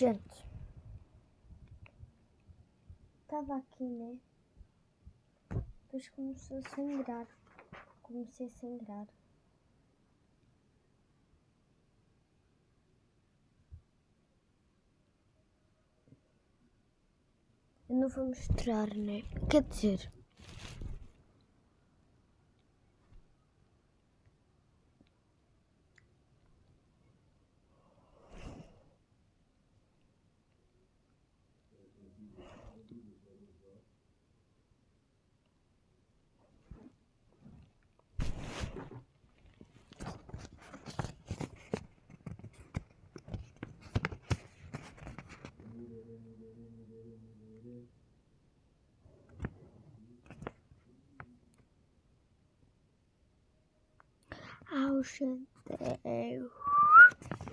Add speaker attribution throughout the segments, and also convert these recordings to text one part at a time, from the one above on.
Speaker 1: Gente, tava aqui, né? Depois começou a sangrar. Comecei a sangrar. Eu não vou mostrar, né? Quer dizer... gente,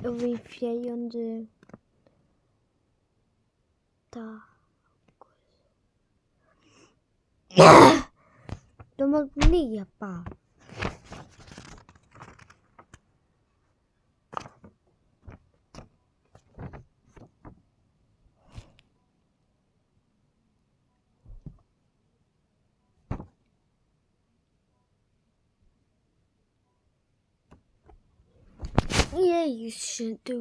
Speaker 1: eu enfiei onde tá coisa. Dá uma agonia, pá. E é isso, gente.